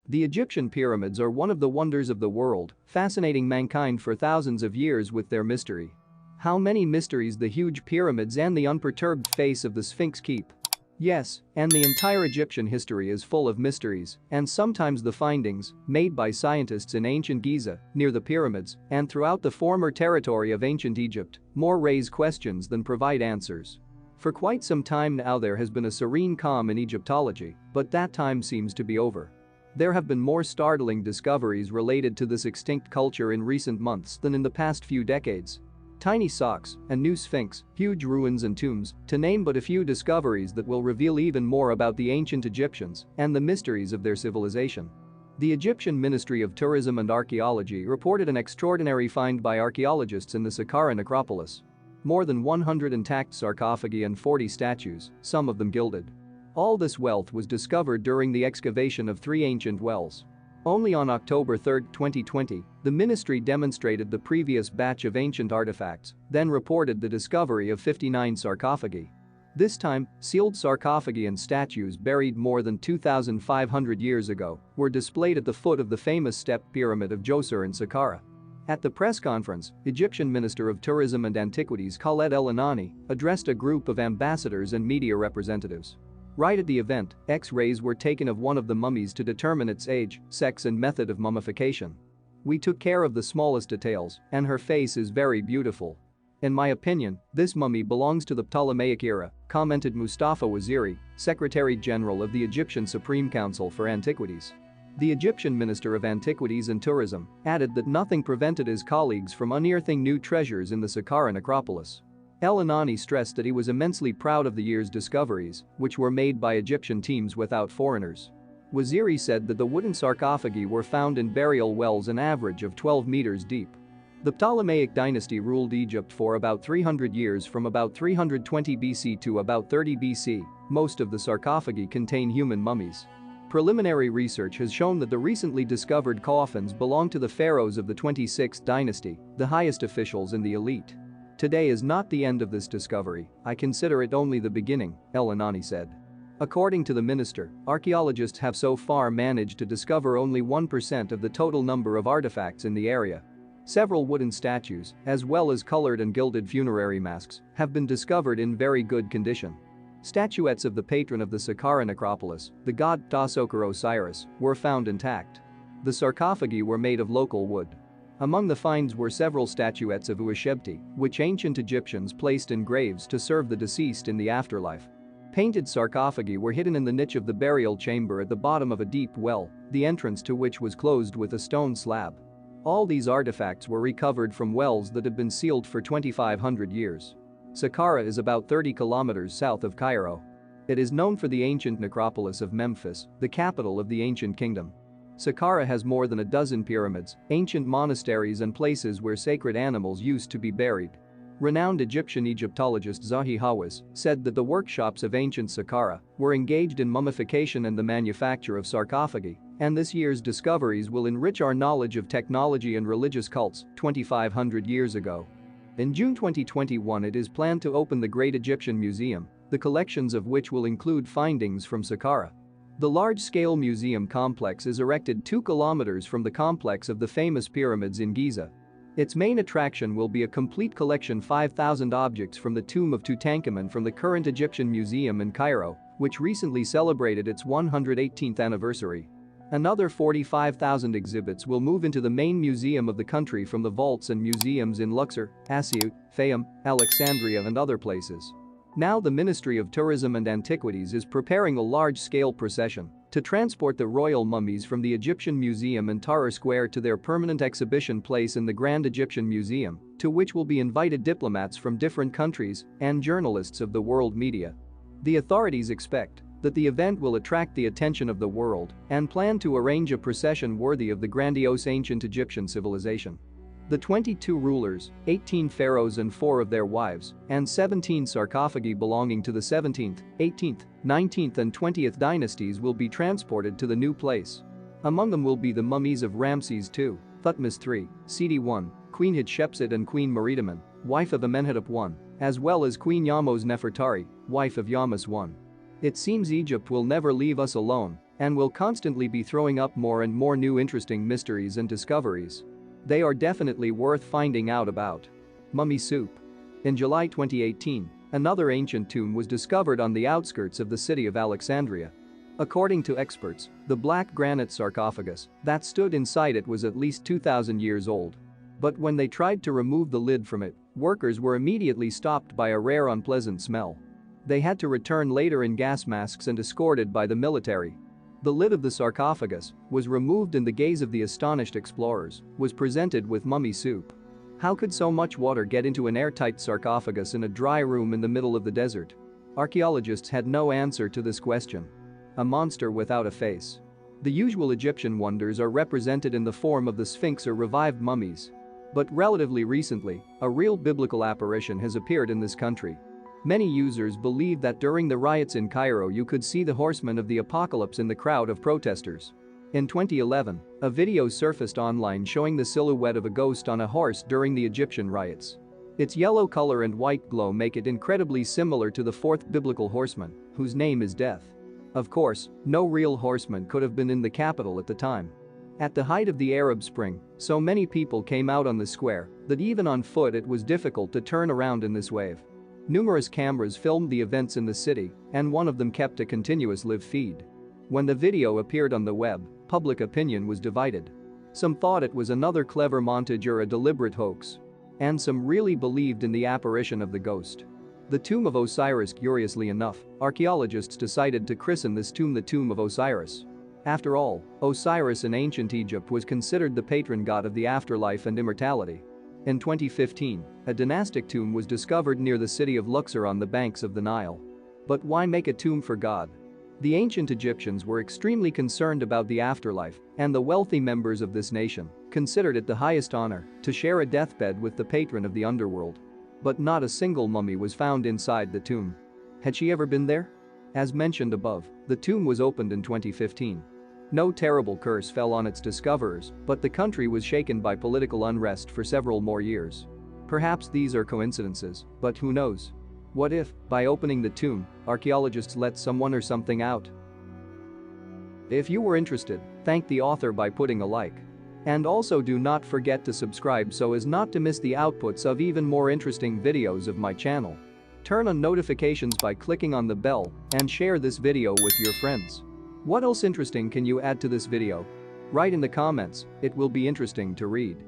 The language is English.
The Egyptian pyramids are one of the wonders of the world, fascinating mankind for thousands of years with their mystery. How many mysteries the huge pyramids and the unperturbed face of the Sphinx keep. Yes, and the entire Egyptian history is full of mysteries, and sometimes the findings, made by scientists in ancient Giza, near the pyramids, and throughout the former territory of ancient Egypt, more raise questions than provide answers. For quite some time now there has been a serene calm in Egyptology, but that time seems to be over. There have been more startling discoveries related to this extinct culture in recent months than in the past few decades. Tiny socks, a new sphinx, huge ruins and tombs, to name but a few discoveries that will reveal even more about the ancient Egyptians and the mysteries of their civilization. The Egyptian Ministry of Tourism and Archaeology reported an extraordinary find by archaeologists in the Saqqara necropolis. More than 100 intact sarcophagi and 40 statues, some of them gilded. All this wealth was discovered during the excavation of 3 ancient wells. Only on October 3, 2020, the ministry demonstrated the previous batch of ancient artifacts, then reported the discovery of 59 sarcophagi. This time, sealed sarcophagi and statues buried more than 2,500 years ago were displayed at the foot of the famous step pyramid of Djoser in Saqqara. At the press conference, Egyptian Minister of Tourism and Antiquities Khaled El Anani addressed a group of ambassadors and media representatives. Right at the event, X-rays were taken of one of the mummies to determine its age, sex and method of mummification. "We took care of the smallest details, and her face is very beautiful. In my opinion, this mummy belongs to the Ptolemaic era," commented Mustafa Waziri, Secretary General of the Egyptian Supreme Council for Antiquities. The Egyptian Minister of Antiquities and Tourism added that nothing prevented his colleagues from unearthing new treasures in the Saqqara necropolis. El Anani stressed that he was immensely proud of the year's discoveries, which were made by Egyptian teams without foreigners. Waziri said that the wooden sarcophagi were found in burial wells an average of 12 meters deep. The Ptolemaic dynasty ruled Egypt for about 300 years from about 320 BC to about 30 BC. Most of the sarcophagi contain human mummies. Preliminary research has shown that the recently discovered coffins belong to the pharaohs of the 26th dynasty, the highest officials in the elite. "Today is not the end of this discovery, I consider it only the beginning," El Anani said. According to the minister, archaeologists have so far managed to discover only 1% of the total number of artifacts in the area. Several wooden statues, as well as colored and gilded funerary masks, have been discovered in very good condition. Statuettes of the patron of the Saqqara necropolis, the god Tasokar Osiris, were found intact. The sarcophagi were made of local wood. Among the finds were several statuettes of Uashebti, which ancient Egyptians placed in graves to serve the deceased in the afterlife. Painted sarcophagi were hidden in the niche of the burial chamber at the bottom of a deep well, the entrance to which was closed with a stone slab. All these artifacts were recovered from wells that had been sealed for 2,500 years. Saqqara is about 30 kilometers south of Cairo. It is known for the ancient necropolis of Memphis, the capital of the ancient kingdom. Saqqara has more than a dozen pyramids, ancient monasteries and places where sacred animals used to be buried. Renowned Egyptian Egyptologist Zahi Hawass said that the workshops of ancient Saqqara were engaged in mummification and the manufacture of sarcophagi, and this year's discoveries will enrich our knowledge of technology and religious cults 2,500 years ago. In June 2021 it is planned to open the Great Egyptian Museum, the collections of which will include findings from Saqqara. The large-scale museum complex is erected 2 kilometers from the complex of the famous pyramids in Giza. Its main attraction will be a complete collection 5,000 objects from the tomb of Tutankhamun from the current Egyptian Museum in Cairo, which recently celebrated its 118th anniversary. Another 45,000 exhibits will move into the main museum of the country from the vaults and museums in Luxor, Asyut, Fayum, Alexandria and other places. Now the Ministry of Tourism and Antiquities is preparing a large-scale procession to transport the royal mummies from the Egyptian Museum in Tahrir Square to their permanent exhibition place in the Grand Egyptian Museum, to which will be invited diplomats from different countries and journalists of the world media. The authorities expect that the event will attract the attention of the world and plan to arrange a procession worthy of the grandiose ancient Egyptian civilization. The 22 rulers, 18 pharaohs and 4 of their wives, and 17 sarcophagi belonging to the 17th, 18th, 19th and 20th dynasties will be transported to the new place. Among them will be the mummies of Ramses II, Thutmose III, Seti I, Queen Hatshepsut and Queen Meridemon, wife of Amenhotep I, as well as Queen Yamos Nefertari, wife of Yamas I. It seems Egypt will never leave us alone, and will constantly be throwing up more and more new interesting mysteries and discoveries. They are definitely worth finding out about. Mummy soup. In July 2018, another ancient tomb was discovered on the outskirts of the city of Alexandria. According to experts, the black granite sarcophagus that stood inside it was at least 2,000 years old. But when they tried to remove the lid from it, workers were immediately stopped by a rare unpleasant smell. They had to return later in gas masks and escorted by the military. The lid of the sarcophagus was removed and the gaze of the astonished explorers was presented with mummy soup. How could so much water get into an airtight sarcophagus in a dry room in the middle of the desert? Archaeologists had no answer to this question. A monster without a face. The usual Egyptian wonders are represented in the form of the sphinx or revived mummies. But relatively recently, a real biblical apparition has appeared in this country. Many users believe that during the riots in Cairo you could see the horsemen of the apocalypse in the crowd of protesters. In 2011, a video surfaced online showing the silhouette of a ghost on a horse during the Egyptian riots. Its yellow color and white glow make it incredibly similar to the fourth biblical horseman, whose name is Death. Of course, no real horseman could have been in the capital at the time. At the height of the Arab Spring, so many people came out on the square that even on foot it was difficult to turn around in this wave. Numerous cameras filmed the events in the city, and one of them kept a continuous live feed. When the video appeared on the web, public opinion was divided. Some thought it was another clever montage or a deliberate hoax. And some really believed in the apparition of the ghost. The tomb of Osiris. Curiously enough, archaeologists decided to christen this tomb the Tomb of Osiris. After all, Osiris in ancient Egypt was considered the patron god of the afterlife and immortality. In 2015, a dynastic tomb was discovered near the city of Luxor on the banks of the Nile. But why make a tomb for God? The ancient Egyptians were extremely concerned about the afterlife, and the wealthy members of this nation considered it the highest honor to share a deathbed with the patron of the underworld. But not a single mummy was found inside the tomb. Had she ever been there? As mentioned above, the tomb was opened in 2015. No terrible curse fell on its discoverers, but the country was shaken by political unrest for several more years. Perhaps these are coincidences, but who knows? What if, by opening the tomb, archaeologists let someone or something out? If you were interested, thank the author by putting a like. And also do not forget to subscribe so as not to miss the outputs of even more interesting videos of my channel. Turn on notifications by clicking on the bell and share this video with your friends. What else interesting can you add to this video? Write in the comments, it will be interesting to read.